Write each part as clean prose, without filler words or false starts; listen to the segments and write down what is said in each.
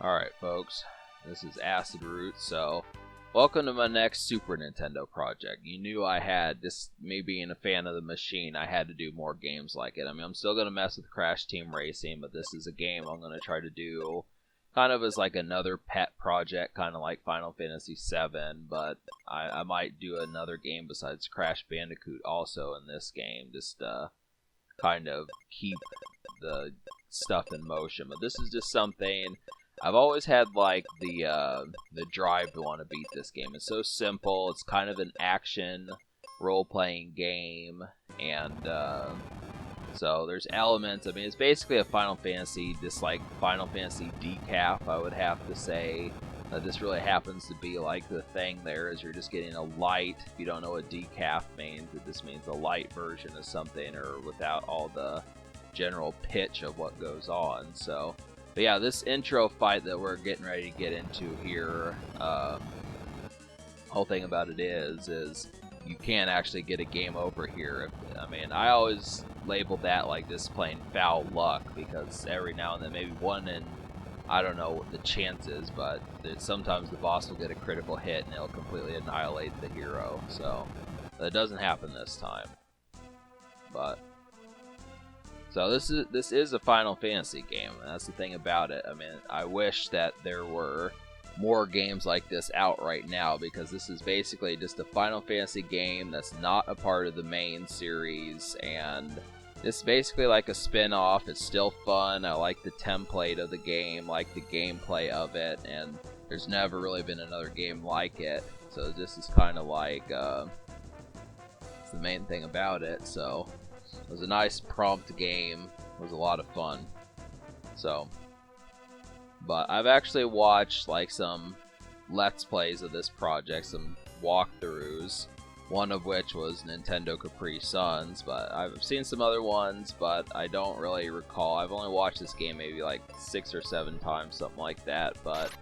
Alright, folks, this is Acid Root, so welcome to my next Super Nintendo project. You knew I had, just me being a fan of the machine, I had to do more games like it. I mean, I'm still going to mess with Crash Team Racing, but this is a game I'm going to try to do kind of as like another pet project, kind of like Final Fantasy VII, but I might do another game besides Crash Bandicoot also in this game, just kind of keep the stuff in motion. But this is just something I've always had, like the drive to want to beat this game. It's so simple. It's kind of an action role-playing game, and so there's elements. I mean, it's basically a Final Fantasy, just like Final Fantasy Decaf, I would have to say. This really happens to be like the thing there, is you're just getting a light. If you don't know what decaf means, it just means a light version of something, or without all the general pitch of what goes on. So, but yeah, this intro fight that we're getting ready to get into here, whole thing about it is you can actually get a game over here. I mean, I always labeled that like this playing foul luck, because every now and then, maybe one in, I don't know what the chance is, but sometimes the boss will get a critical hit and it'll completely annihilate the hero. So that doesn't happen this time. But so this is a Final Fantasy game, and that's the thing about it. I mean, I wish that there were more games like this out right now, because this is basically just a Final Fantasy game that's not a part of the main series, and it's basically like a spin-off. It's still fun. I like the template of the game, like the gameplay of it, and there's never really been another game like it. So this is kind of like it's the main thing about it. So it was a nice prompt game. It was a lot of fun. So, but I've actually watched like some Let's Plays of this project, some walkthroughs. One of which was Nintendo Capri Suns, but I've seen some other ones, but I don't really recall. I've only watched this game maybe like 6 or 7 times, something like that, but,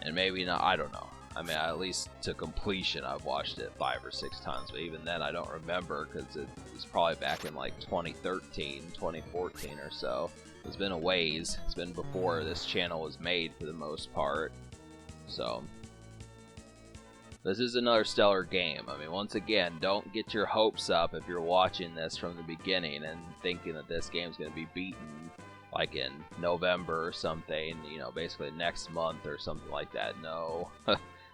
and maybe not, I don't know. I mean, at least to completion, I've watched it 5 or 6 times, but even then I don't remember, because it was probably back in like 2013, 2014 or so. It's been a ways. It's been before this channel was made for the most part, so this is another stellar game. I mean, once again, don't get your hopes up if you're watching this from the beginning and thinking that this game's going to be beaten like in November or something, you know, basically next month or something like that. No.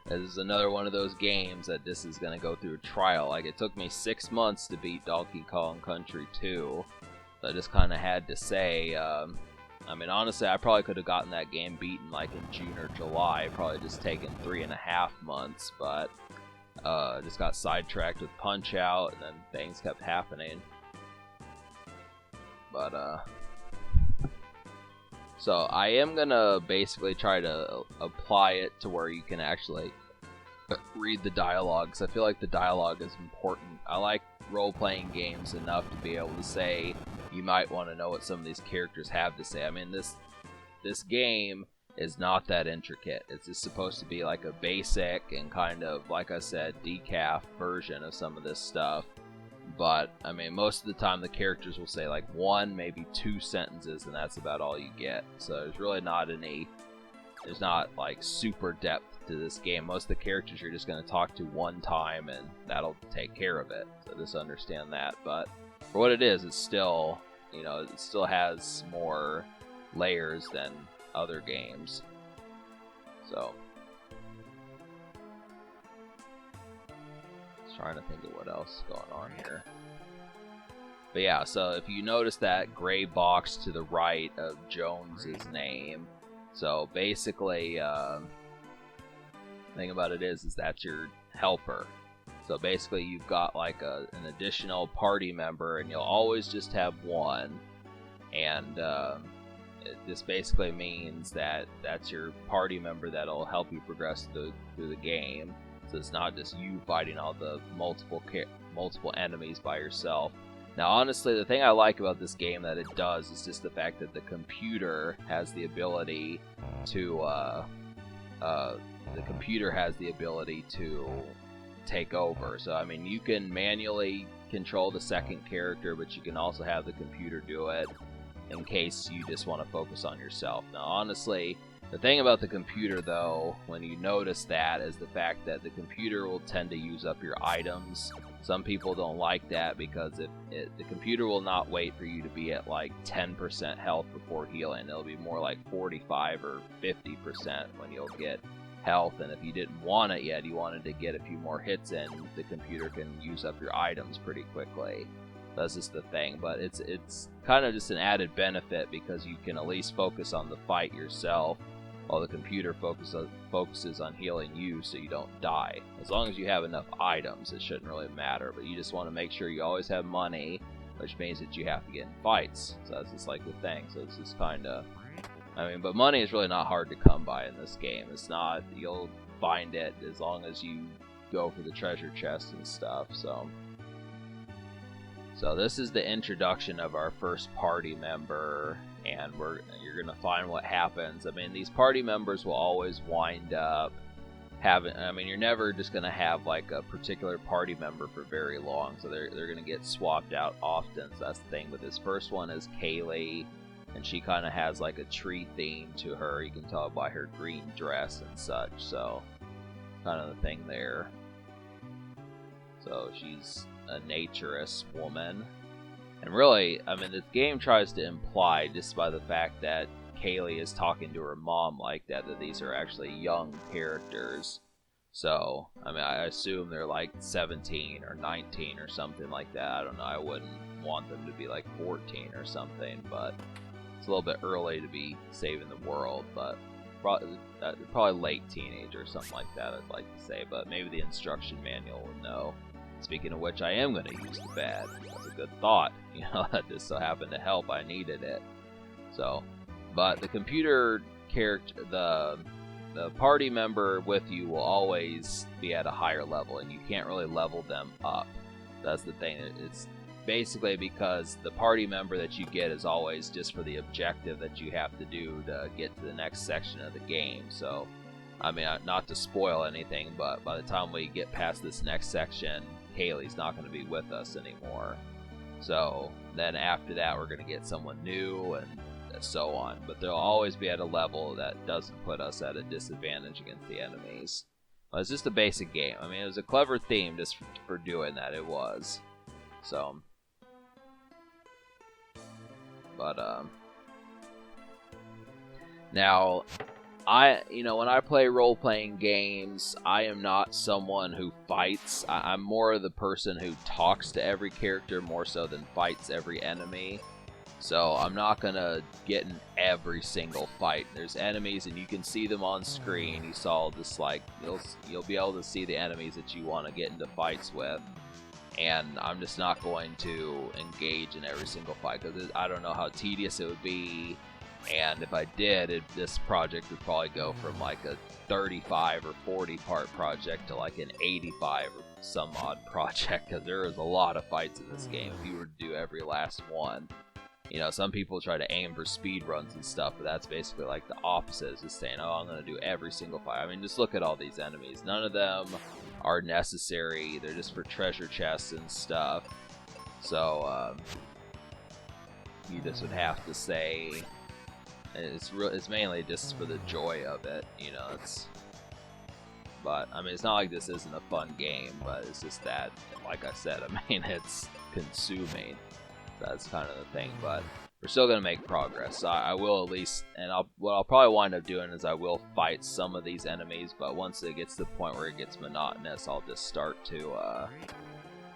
This is another one of those games that this is going to go through a trial. Like, it took me 6 months to beat Donkey Kong Country 2. So I just kind of had to say, I mean, honestly, I probably could have gotten that game beaten like in June or July. Probably just taken 3.5 months, but just got sidetracked with Punch-Out, and then things kept happening. But so I am gonna basically try to apply it to where you can actually read the dialogue, because I feel like the dialogue is important. I like role-playing games enough to be able to say, you might want to know what some of these characters have to say. I mean, this game is not that intricate. It's just supposed to be like a basic and kind of, like I said, decaf version of some of this stuff. But, I mean, most of the time the characters will say like 1, maybe 2 sentences, and that's about all you get. So there's really not there's not like super depth to this game. Most of the characters you're just going to talk to one time, and that'll take care of it. So just understand that. But for what it is, it's still, you know, it still has more layers than other games. So, just trying to think of what else is going on here. But yeah, so if you notice that gray box to the right of Jones's name, so basically, the thing about it is that's your helper. So basically, you've got like an additional party member, and you'll always just have one. And this basically means that that's your party member that'll help you progress through the game. So it's not just you fighting all the multiple enemies by yourself. Now, honestly, the thing I like about this game that it does is just the fact that the computer has the ability to take over. So, I mean, you can manually control the second character, but you can also have the computer do it in case you just want to focus on yourself. Now, honestly, The thing about the computer, though, when you notice that, is the fact that the computer will tend to use up your items. Some people don't like that because the computer will not wait for you to be at like 10% health before healing. It'll be more like 45 or 50% when you'll get health. And if you didn't want it yet, you wanted to get a few more hits in, the computer can use up your items pretty quickly. That's just the thing, but it's kind of just an added benefit because you can at least focus on the fight yourself, while the computer focuses on healing you so you don't die. As long as you have enough items, it shouldn't really matter, but you just want to make sure you always have money, which means that you have to get in fights. So that's just like the thing. So it's just kind of, I mean, but money is really not hard to come by in this game. It's not, you'll find it as long as you go for the treasure chest and stuff. So this is the introduction of our first party member, and you're gonna find what happens. I mean, these party members will always wind up having, I mean, you're never just gonna have like a particular party member for very long, so they're gonna get swapped out often. So that's the thing. But this first one is Kaylee, and she kind of has like a tree theme to her. You can tell by her green dress and such. So kind of the thing there. So she's a naturist woman. And really, I mean, the game tries to imply, just by the fact that Kaylee is talking to her mom like that these are actually young characters. So, I mean, I assume they're like 17 or 19 or something like that. I don't know, I wouldn't want them to be like 14 or something, but it's a little bit early to be saving the world, but probably late teenager or something like that, I'd like to say, but maybe the instruction manual will know. Speaking of which, I am going to use the bed. That's a good thought. You know, that just so happened to help. I needed it. So, but the computer character, the party member with you will always be at a higher level, and you can't really level them up. That's the thing. It's basically because the party member that you get is always just for the objective that you have to do to get to the next section of the game. So, I mean, not to spoil anything, but by the time we get past this next section, Kaylee's not going to be with us anymore. So then after that, we're going to get someone new and so on. But they'll always be at a level that doesn't put us at a disadvantage against the enemies. Well, it's just a basic game. I mean, it was a clever theme just for doing that. It was. So, but now, when I play role-playing games, I am not someone who fights. I'm more the person who talks to every character more so than fights every enemy. So I'm not gonna get in every single fight. There's enemies, and you can see them on screen. You saw just like you'll be able to see the enemies that you want to get into fights with. And I'm just not going to engage in every single fight because I don't know how tedious it would be. And if I did, this project would probably go from like a 35 or 40 part project to like an 85 or some odd project, because there is a lot of fights in this game if you were to do every last one. You know, some people try to aim for speed runs and stuff, but that's basically like the opposite. It's just saying, oh, I'm going to do every single fight. I mean, just look at all these enemies. None of them are necessary. They're just for treasure chests and stuff. So, you just would have to say... It's mainly just for the joy of it, you know. But I mean, it's not like this isn't a fun game, but it's just that, like I said, I mean, it's consuming. That's kind of the thing. But we're still gonna make progress. So I will at least, and what I'll probably wind up doing is I will fight some of these enemies. But once it gets to the point where it gets monotonous, I'll just start to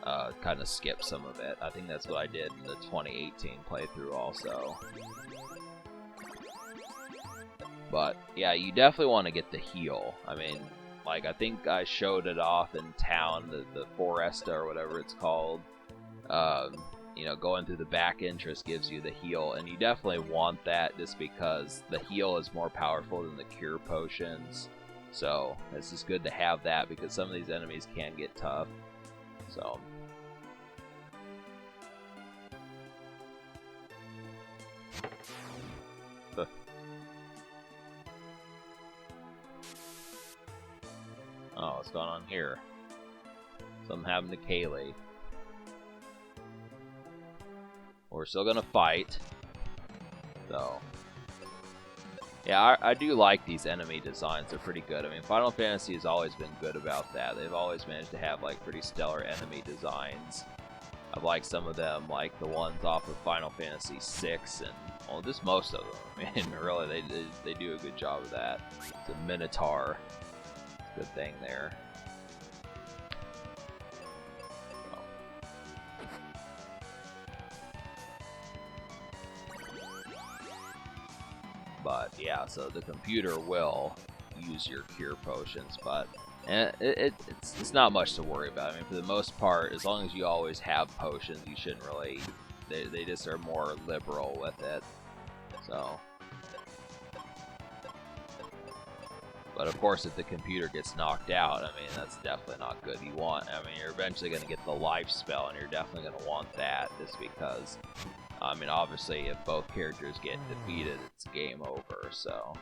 kind of skip some of it. I think that's what I did in the 2018 playthrough also. But yeah, you definitely want to get the heal. I mean, like, I think I showed it off in town, the Foresta or whatever it's called. You know, going through the back entrance gives you the heal, and you definitely want that just because the heal is more powerful than the cure potions. So it's just good to have that because some of these enemies can get tough. So. Oh, what's going on here? Something happened to Kaylee. We're still gonna fight. So. Yeah, I do like these enemy designs. They're pretty good. I mean, Final Fantasy has always been good about that. They've always managed to have like pretty stellar enemy designs. I've liked some of them, like the ones off of Final Fantasy VI, and well, just most of them. I mean, really, they do a good job of that. It's a Minotaur. Good thing there. But yeah, so the computer will use your cure potions, but it's not much to worry about. I mean, for the most part, as long as you always have potions, you shouldn't really. They just are more liberal with it. So, but of course, if the computer gets knocked out, I mean, that's definitely not good. I mean, you're eventually going to get the life spell, and you're definitely going to want that, just because. I mean, obviously, if both characters get defeated, it's game over, so.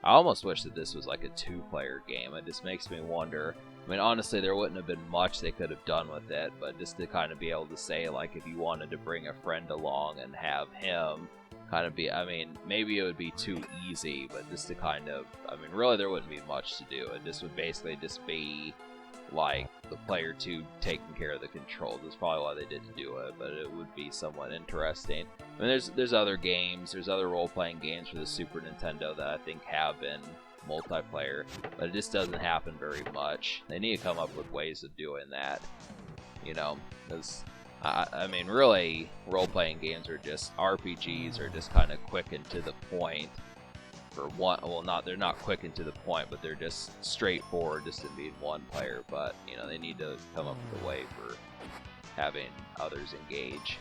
I almost wish that this was like a 2-player game. It just makes me wonder. I mean, honestly, there wouldn't have been much they could have done with it, but just to kind of be able to say, like, if you wanted to bring a friend along and have him kind of be, I mean, maybe it would be too easy, but just to kind of, I mean, really, there wouldn't be much to do. It just would basically just be like the player 2 taking care of the controls. That's probably why they didn't do it, but it would be somewhat interesting. I mean, there's other games, there's other role-playing games for the Super Nintendo that I think have been multiplayer, but it just doesn't happen very much. They need to come up with ways of doing that, you know, because I mean, really, role-playing games are just RPGs, are just kind of quick and to the point. For one, well, they're not quick and to the point, but they're just straightforward, just in being one player. But you know, they need to come up with a way for having others engage.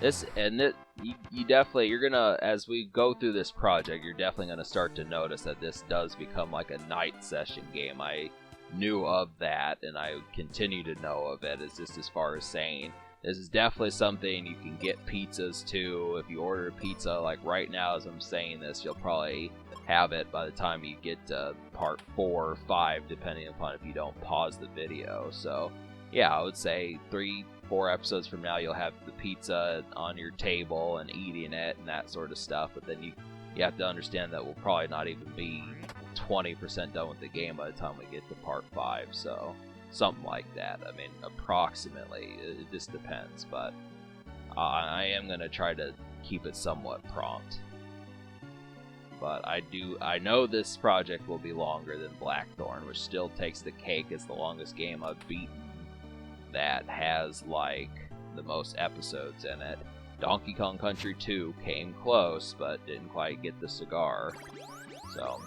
You definitely, you're gonna, as we go through this project, you're definitely gonna start to notice that this does become like a night session game. I knew of that, and I continue to know of it. It's just as far as saying. This is definitely something you can get pizzas to. If you order a pizza, like right now as I'm saying this, you'll probably have it by the time you get to part 4 or 5, depending upon if you don't pause the video. So, yeah, I would say 3-4 episodes from now, you'll have the pizza on your table and eating it and that sort of stuff. But then you have to understand that we'll probably not even be 20% done with the game by the time we get to part 5. So. Something like that. I mean, approximately. It just depends, but I am going to try to keep it somewhat prompt. But I know this project will be longer than Blackthorn, which still takes the cake as the longest game I've beaten that has, like, the most episodes in it. Donkey Kong Country 2 came close, but didn't quite get the cigar. So...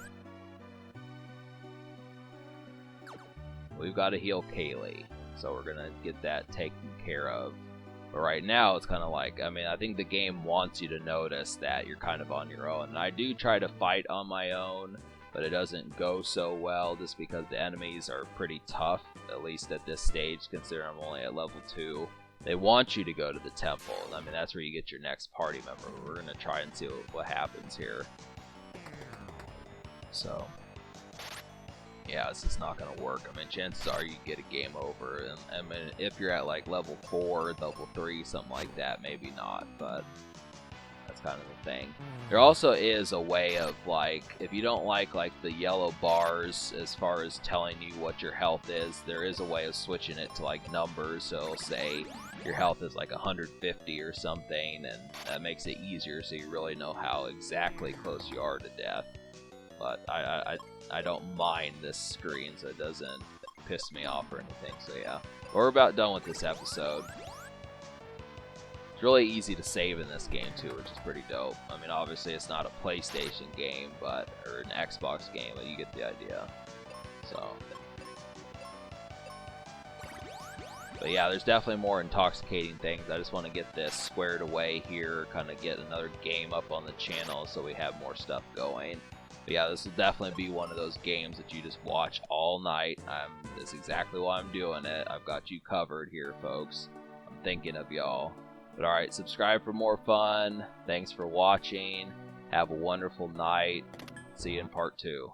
we've got to heal Kaylee, so we're going to get that taken care of. But right now, it's kind of like, I mean, I think the game wants you to notice that you're kind of on your own. And I do try to fight on my own, but it doesn't go so well just because the enemies are pretty tough, at least at this stage, considering I'm only at level 2. They want you to go to the temple. I mean, that's where you get your next party member. We're going to try and see what happens here. So... yeah, it's just not going to work. I mean, chances are you get a game over. And I mean, if you're at like level 4, level 3, something like that, maybe not, but that's kind of the thing. There also is a way of like, if you don't like the yellow bars as far as telling you what your health is, there is a way of switching it to like numbers. So it'll say your health is like 150 or something, and that makes it easier so you really know how exactly close you are to death. But I don't mind this screen, so it doesn't piss me off or anything. So yeah, we're about done with this episode. It's really easy to save in this game too, which is pretty dope. I mean, obviously it's not a PlayStation game, or an Xbox game, but you get the idea. So, but yeah, there's definitely more intoxicating things. I just want to get this squared away here, kind of get another game up on the channel so we have more stuff going. But yeah, this will definitely be one of those games that you just watch all night. That's exactly why I'm doing it. I've got you covered here, folks. I'm thinking of y'all. But alright, subscribe for more fun. Thanks for watching. Have a wonderful night. See you in part 2.